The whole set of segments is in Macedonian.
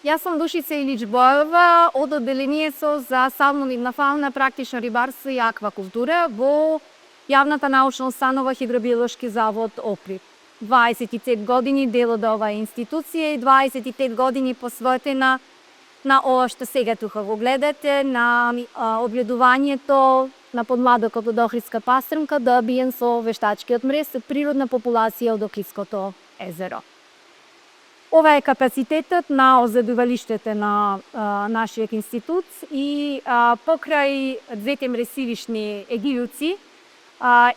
Јас сум Душица Илич Боева од одделението за салмонидна фауна, практично рибарство и аквакултура во јавната научна установа Хидробиолошки завод Охрид. 25 години дел од оваа институција и 25 години посветена на ова што сега тука го гледате, на одгледувањето на подмладокот од Охридска пастрмка, добиен со вештачкиот мрез, природна популација од Охридското езеро. Ова е капацитетот на озадувалиштето на нашиот институт и покрај двете мресивишни егијуци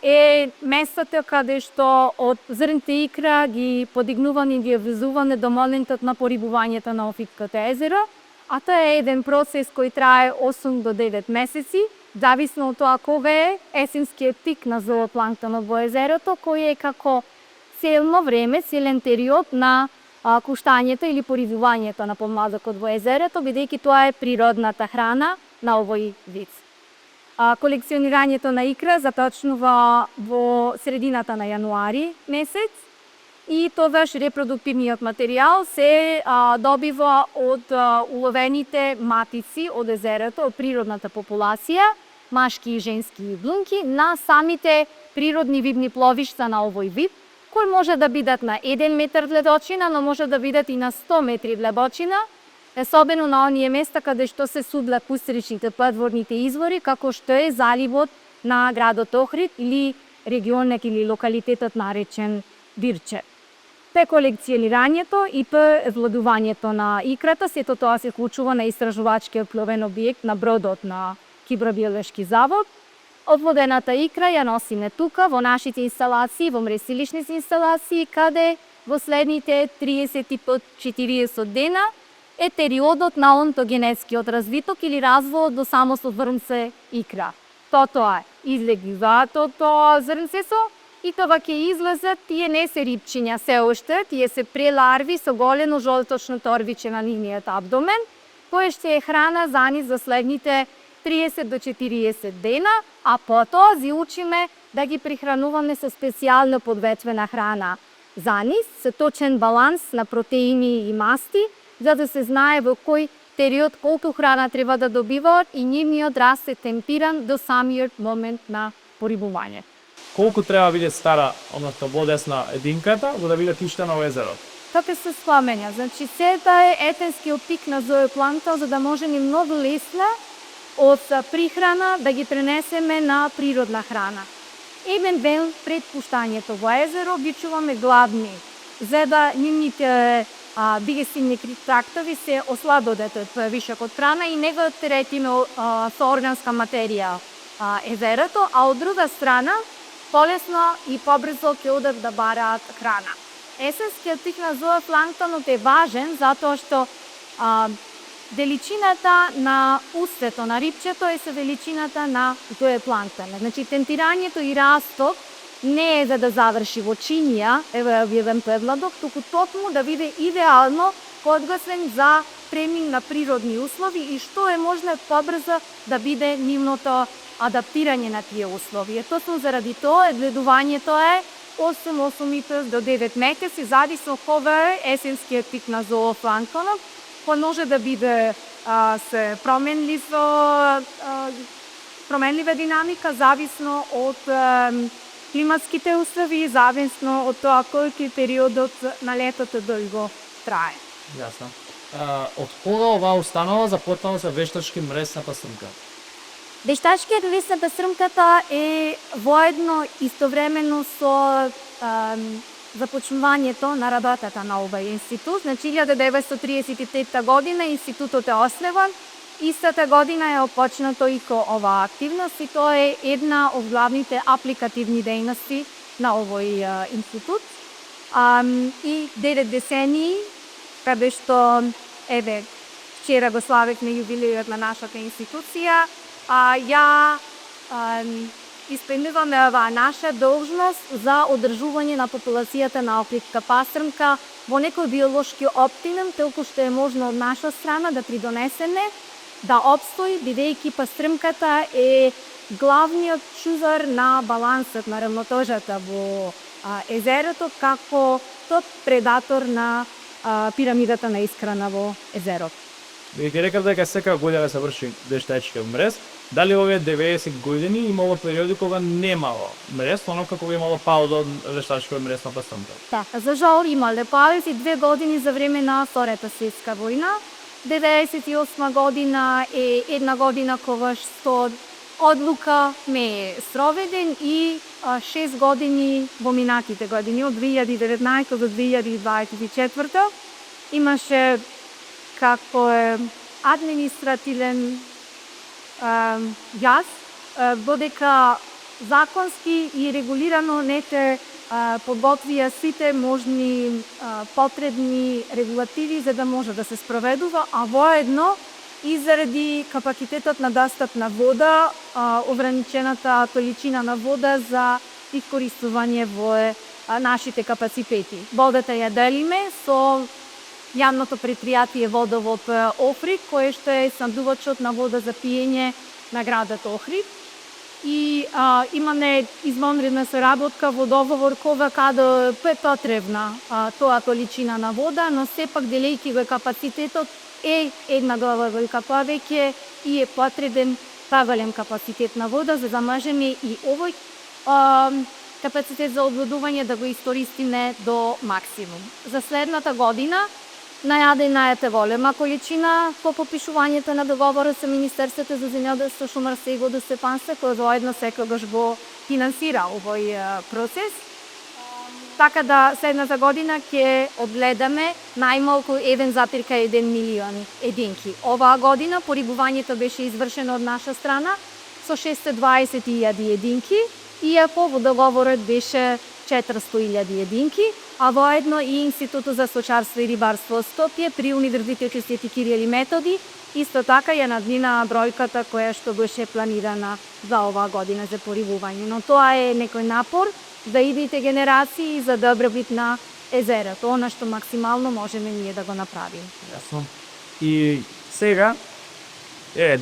е местото каде што од зрнте икра ги подигнуваме и ги врзуваме до моментот на порибувањето на Охридското езеро, а тоа е еден процес кој трае 8 до 9 месеци, зависно од тоа кога е есенскиот пик на зоопланктонот во езерото, кој е како целно време, целен период на куштањето или порибувањето на помладокот во езерото, бидејќи тоа е природната храна на овој вид. Колекционирањето на икра започнува во средината на јануари месец и тогаш репродуктивниот материјал се добива од уловените матици од езерото, од природната популација, машки и женски блунки, на самите природни рибни пловишта на овој вид, кои може да бидат на 1 метар длебочина, но може да бидат и на 100 метри длебочина, особено на оние места каде што се судлат пустиричните подворните извори, како што е заливот на градот Охрид или регионот или локалитетот наречен Бирче. Пе колекционирањето и пе владувањето на икрата, сето тоа се вклучува на истражувачкиот пловен објект на бродот на Хидробиолошки завод. Одводената икра ја носиме тука во нашите инсталации, во мресилишните инсталации, каде во следните 35-40 дена е периодот на онтогенетскиот развиток или развојот до самото зрнце икра. Тоа е излеги затото зрнцесо и тоа ќе излезат, тие не се рибчиња се уште, тие се преларви со голено жолточно торбиче на нивниот абдомен, кој ще е храна за нив за следните 30 до 40 дена, а потоа ги учиме да ги прихрануваме со специјално подготвена храна за нив, со точен баланс на протеини и масти, за да се знае во кој период колку храна треба да добиваат и нивниот раст е темпиран до самиот момент на порибување. Колку треба да биде стара, односно водесна единката, за да биде тиштена во езеро? Така се споменја, значи сета е етенскиот пик на зоопланктон, за да можеме многу лесно од прихрана да ги пренесеме на природна храна. Еден ден пред пуштањето во езеро ги чуваме гладни, за да нивните дигестивни трактови се ослабодат од вишокот храна и не го третиме со органска материја езерото, а од друга страна полесно и побрзо ќе одат да бараат храна. Есенскиот пик на зоопланктонот е важен затоа што величината на устето на рибчето е со величината на зоопланктонот. Значи темпирањето и растот не е за да заврши во чинија, еден предладок, туку токму да биде идеално подготвен за премин на природни услови и што е можно побрзо да биде нивното адаптирање на тие услови. Точно заради тоа гледувањето е 8 до 9 месеци, зависно кога е есенскиот пик на зоопланктонот, кој може да биде се променлива динамика, зависно од климатските услови, зависно од тоа колку е периодот на летото долго трае. Јасно. Од кога оваа установа започнала со вештачки мрез на пастрмка? Вештачкиот мрез на пастрмката е воедно истовремено со започнувањето на работата на овој институт. Значи 1935 година институтот е основан, истата година е опочнато и оваа активност и тоа е една од главните апликативни дејности на овој институт. И 9 децении, каде што вчера го славевме јубилејот на нашата институција, ја исполнуваме оваа наша должност за одржување на популацијата на Охридска пастрмка во некој биолошки оптимум, толку што е можно од наша страна да придонесеме да обстои, бидејќи пастрмката е главниот чувар на балансот на равнотежата во езерото како топ предатор на пирамидата на исхрана во езерото. Вие ќе рекав дека секоја година се врши вештачки мрез. Дали овие 90 години имало периоди кога немало мрез, онока кога имало пауза од вештачкиот мрез на пастрмка? Така, за жал имале паузи 2 години за време на Втората светска војна. 98 година е една година кога што одлука ме е спроведен и 6 години во минатите години, од 2019 до 2024 имаше како е административен јас, додека законски и регулирано не те подготвија сите можни потребни регулативи за да може да се спроведува, а воедно и заради капацитетот на достап на вода, ограничената количина на вода за искористување во нашите капацитети. Водата ја делиме со јавното предпријатие Водовод Охрид, кое што е снабдувачот на вода за пиење на градот Охрид. И имаме извонредна соработка во договор кога каде е потребна тоа количина на вода, но сепак делејќи го капацитетот е една глава повеќе и е потребен поголем капацитет на вода за да можеме и овој капацитет за одводување да го искористиме до максимум. За следната година најадена е голема количина по попишувањето на договорот со Министерството за земјоделство, шумарство и водостопанство, кој заедно секогаш го финансира овој процес. Така да следната година ќе одгледаме најмалку 1,1 милион единки. Оваа година порибувањето беше извршено од наша страна со 620.000 единки, иако во договорот беше 400.000 единки, а воедно и Институтот за сточарство и рибарство Скопје при Универзитетот Свети Кирил и Методи исто така ја надмина бројката која што беше планирана за оваа година за порибување. Но тоа е некој напор да идните генерации за добробит на езерото, она што максимално можеме ние да го направиме. Јасно. И сега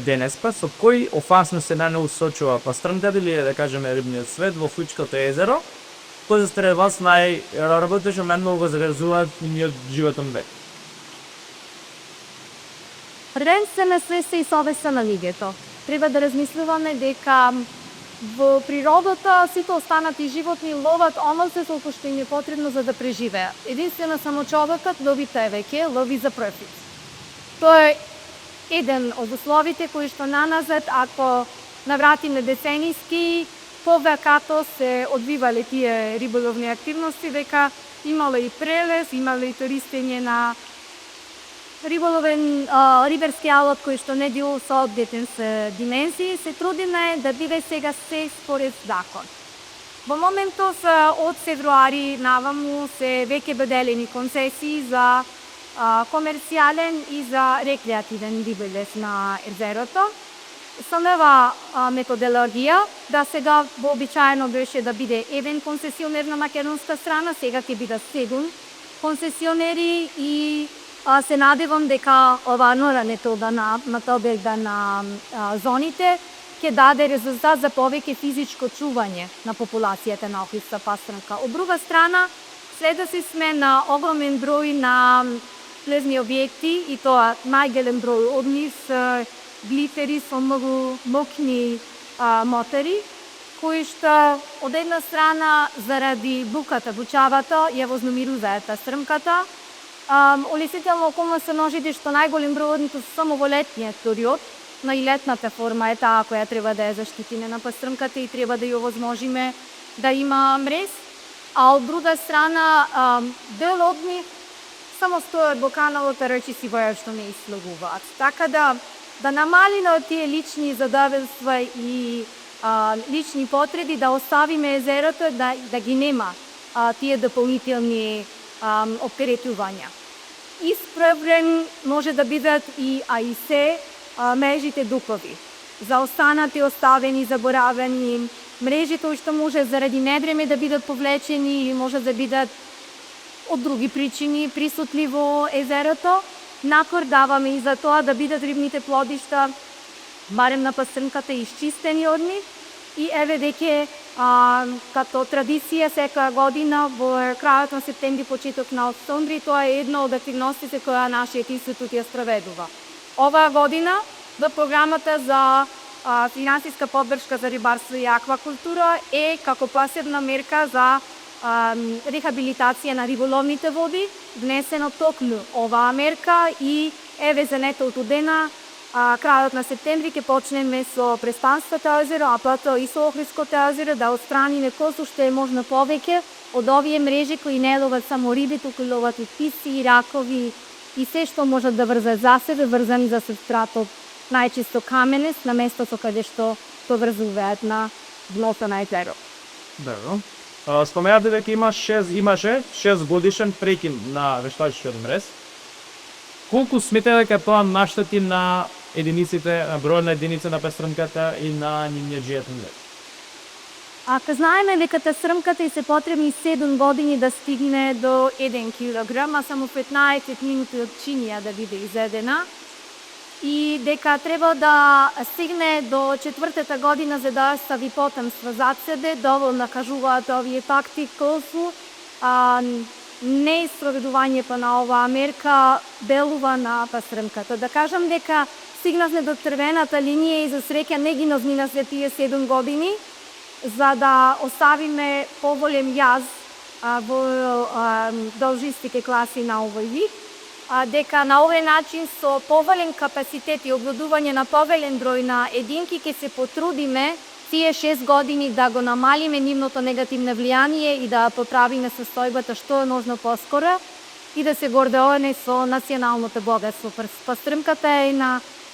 денеска со кои опасности се усочува пастрмката или да кажеме рибниот свет во Фуичкото езеро, кој за според вас најработеше мену го загрозуваат нивниот животен век? Првенствена свеста и совеста на луѓето. Треба да размислуваме дека во природата сите останати животни ловат оно се толку што им е потребно за да преживеат. Единствено само човекот лови повеќе, лови за профит. Тоа е еден од условите кои што наназад, ако навратиме деценијски, повеќе се одвивале тие риболовни активности, дека имало и прелез, имало и тористење на риболовен рибарски алот кој што не бил соодветен со димензии, се трудиме да биде сега се според закон. Во моментов од февруари наваму се веќе доделени концесии за комерцијален и за рекреативен риболов на езерото. Со нова методологија, да сега вообичаено беше да биде еден концесионер на македонска страна, сега ќе бидат 7 концесионери и се надевам дека оваа нова метода на методата на зоните ќе даде резултат за повеќе физичко чување на популацијата на охридска пастрмка. Од друга страна, следеси сме на огромен број на плезни објекти и тоа најголем број од нив глифери со многу мокни мотори, кои што од една страна заради буката, бучавата, ја вознемируваат пастрмката. Улесително околно се ножите што најголем број од нив само во летниот период, но и летната форма е таа која треба да ја заштитиме на пастрмката и треба да ја овозможиме да има мрез. А од друга страна, дел од нив само стојат во каналот, речиси во што не изслегуваат. Така да намалиме од тие лични задоволства и лични потреби, да оставиме езерото, да ги нема тие дополнителни оптеретувања. Исправен може да бидат и се мрежите дукови. За останати, оставени, заборавени, мрежите што може заради недреме да бидат повлечени или може да бидат од други причини присутни во езерото. Напор даваме и за тоа да бидат рибните плодишта, барем на пастрмката, исчистени од нив. И еве веќе Като традиција секоја година во крајот на септември, почеток на октомври, тоа е една од активностите која нашиот институт ја спроведува. Оваа година во програмата за финансиска поддршка за рибарство и аквакултура е како посебна мерка за рехабилитација на риболовните води, внесено токму оваа мерка и еве за неколку дена крајот на септември ќе почнеме со Преспанското езеро, а потоа и со Охридското езеро да отстраниме колку што е можно повеќе од овие мрежи кои не ловат само риби, туку ловат и птици, и ракови, и се што можат да врзат за себе, врзани за субстратот, најчесто каменес, на местото каде што поврзуваат на дното на езеро. Добро. Споменате дека имаше 6 годишен прекин на вештачкиот мрез. Колку сметате дека тоа наштети на единиците, на број на единици на пестрнката и на нивниот животен век? Ако знаеме дека срмката и се потребни 7 години да стигне до 1 килограм, а само 15 минути од чинија да биде изедена, и дека треба да стигне до 4-та година за да остави потомство зад себе, доволно кажуваат овие факти колку неиспроведувањето на оваа мерка делува на пасрмката. Да кажам дека стигнавме до црвената линија и за среќа не ги надминавме тие 7 години, за да оставиме поголем јаз во должистите класи на овој вид, дека на овој начин со повален капацитет и обладување на повален број на единки ќе се потрудиме тие 6 години да го намалиме нивното негативно влијание и да поправиме состојбата што е можно поскоро и да се гордеоне со националното богатство. Пастрмката е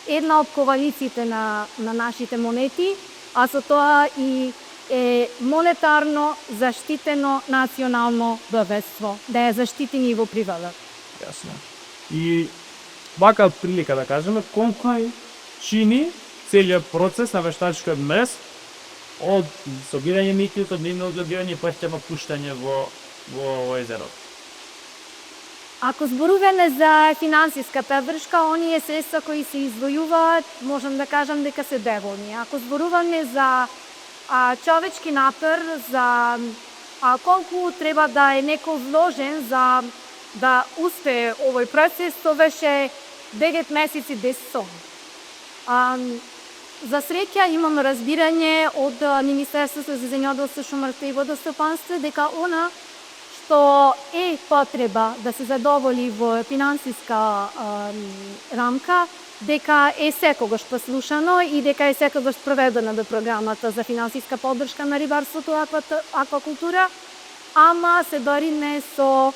една од ковалиците на нашите монети, а со тоа и е монетарно заштитено национално богатство, да ја заштитени и во природата. Јасно. И вака прилика да кажеме колку чини целиот процес на вештачкиот мрез од собирање микрито, нивно одгледување и постепено пуштање во езерото. Ако зборуваме за финансиска поддршка, оние средства кои се издвојуваат, можам да кажам дека се доволни. Ако зборуваме за човечки напор, за колку треба да е некој вложен за да успее овој процес, тоа беше 9 месеци без сон. За среќа имам разбирање од Министерството за земјоделство, шумарство и водостопанство дека она што е потреба да се задоволи во финансиска рамка, дека е секогаш послушано и дека е секогаш проведена до програмата за финансиска поддршка на рибарството и аквакултура, ама се бориме со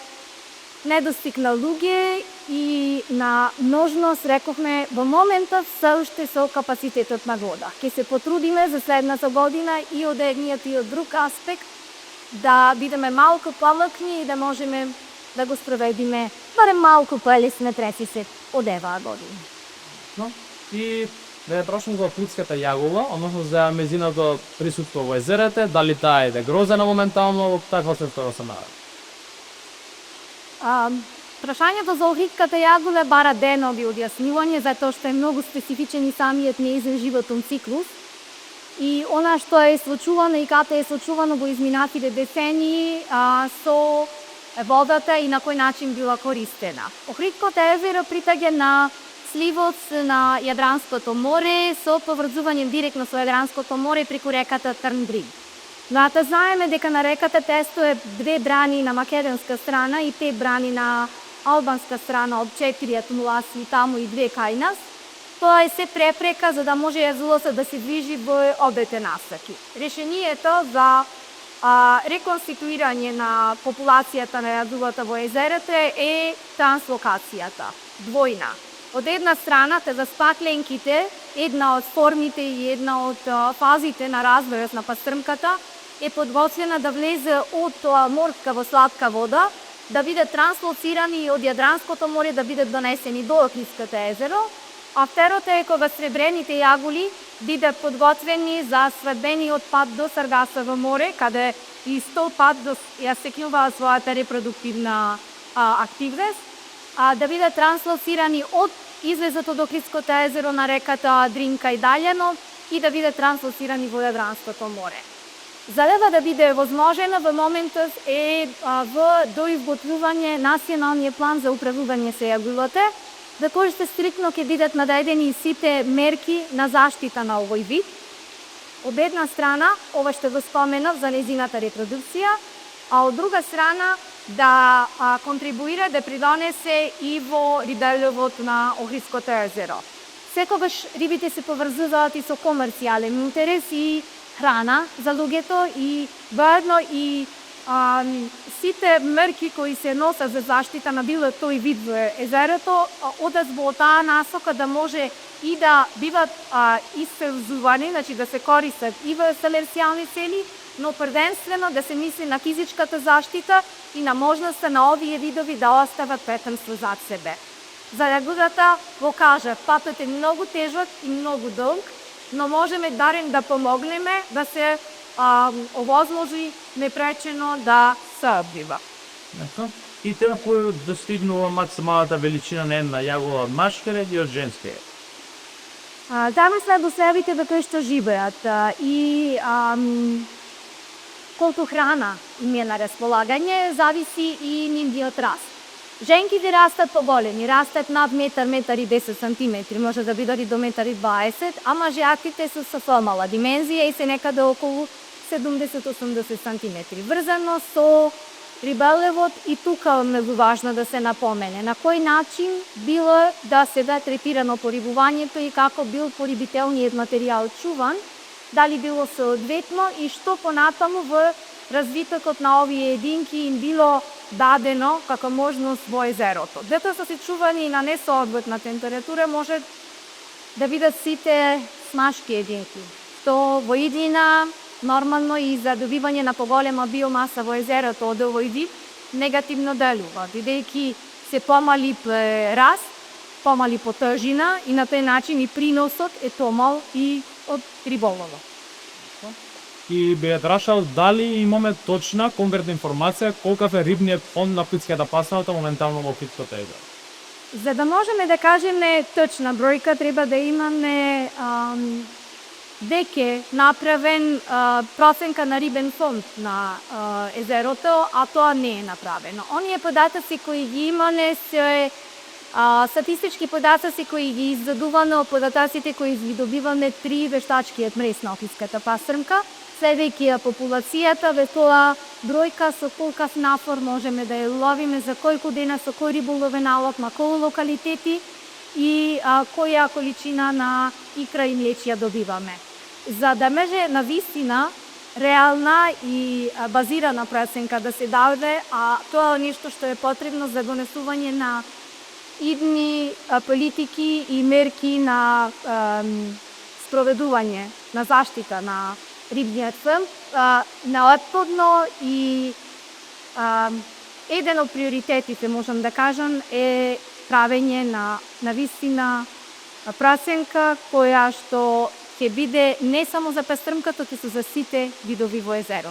недостиг на луѓе и на можност, рековме, во моментов се уште со капацитетот на вода. Ке се потрудиме за следната година и од едниот и од друг аспект да бидеме малку помалкни и да можеме да го спроведиме барем малку полесно процесот од еваа година. No? И да ја прошам за плутската јагова, односно за мезиното присуство во езерете, дали таа е грозена моментално, таква се тоа се наведе. Прашањето за охридската јагова бара денови објаснување, затоа што е многу специфичен и самиот неизен животен циклус. И она што е случувано и като е случувано во изминатите децении со водата и на кој начин била користена. Охридското езеро притаѓа на сливот на Јадранското море со поврзување директно со Јадранското море преку реката Трндрин. Но да знаеме дека на реката тестоe 2 брани на македонска страна и 5 брани на албанска страна од 4 акумулации таму и 2 кај нас. Тоа е се препрека за да може јазулоса да се движи во обете насоки. Решението за реконституирање на популацијата на јазулата во езерото е транслокацијата, двојна. Од една страна, за спакленките, една од формите и една од фазите на развојот на пастрмката е подготвена да влезе од морска во сладка вода, да бидат транслоцирани од Јадранското море, да бидат донесени до Охридското езеро, а второто е кога сребрените јагули бидат подготвени за свадбениот пат до Саргасово море, каде исто пат ја секнува својата репродуктивна активност, да бидат транслоцирани од излезот од Охридското езеро на реката Дринка и Даљано и да бидат транслоцирани во Јадранското море. Залева да биде возможена во моментов во доизготвување националниот план за управување со јагулата, за кој што стриктно ќе бидат нададени сите мерки на заштита на овој вид. Од една страна, ова што го споменав за незината репродукција, а од друга страна да контрибуира да придонесе и во риболовот на Охридското езеро. Секогаш рибите се поврзуваат и со комерцијален интерес и храна за луѓето и заедно и сите мерки кои се носат за заштита на било тој вид во езерото одат во таа насока да може и да биват использувани, значи да се користат и во селерцијални цели, но првенствено да се мисли на физичката заштита и на можноста на овие видови да остават претенство зад себе. За јагудата го кажа, патот е многу тежок и многу долг, но можеме барем да помогнеме да се овозможи непречено да се обвива. И тема кој достигнува максималната величина на една јагола од машкаре и од женске. Замисля до себите во кои што живеат и колку храна им е на располагање, зависи и нивниот раст. Женките растат поголеми, растат над метар, метар и 10 сантиметри, може да бидат и до метар и 20, а мажјаките се со помала димензија и се некаде околу 70-80 сантиметри. Врзано со риболовот и тука е многу важно да се напомене на кој начин било да се третирано порибувањето и како бил порибителниот материјал чуван, дали било соодветно и што понатаму во развитокот на овие единки им било дадено како можност во езерото. Дето се чувани на несоодветна температура може да бидат сите смашки единки, што во иднина нормално и за добивање на поголема биомаса во езерото од овој вид негативно делува, бидејќи се помали раст, помали по тежина и на тој начин и приносот е помал и од риболова. И би рашал дали имаме точна конкретна информација колкав е рибниот фонд на Плитската пасарата моментално во Плитското езеро. За да можеме да кажеме точна бројка, треба да имаме веќе направен проценка на рибен фонд на езерото, а тоа не е направено. Оние податоци кои ги имаме се статистички податоци кои ги издадуваме од податоците кои ги добиваме при вештачкиот мрез на Охридската пастрмка, следејќи ја популацијата, ве тоа бројка со колкав нафор можеме да ја ловиме, за колку дена, со кој риболовен алот, на кои локалитети и која количина на икра и млечја добиваме. За да може на вистина реална и базирана проценка да се даде, а тоа е нешто што е потребно за донесување на идни политики и мерки на спроведување на заштита на рибниот фонд, неотходно и еден од приоритетите, можам да кажам, е правење на вистина проценка која што ќе биде не само за пестрмката, туку за сите видови во езеро.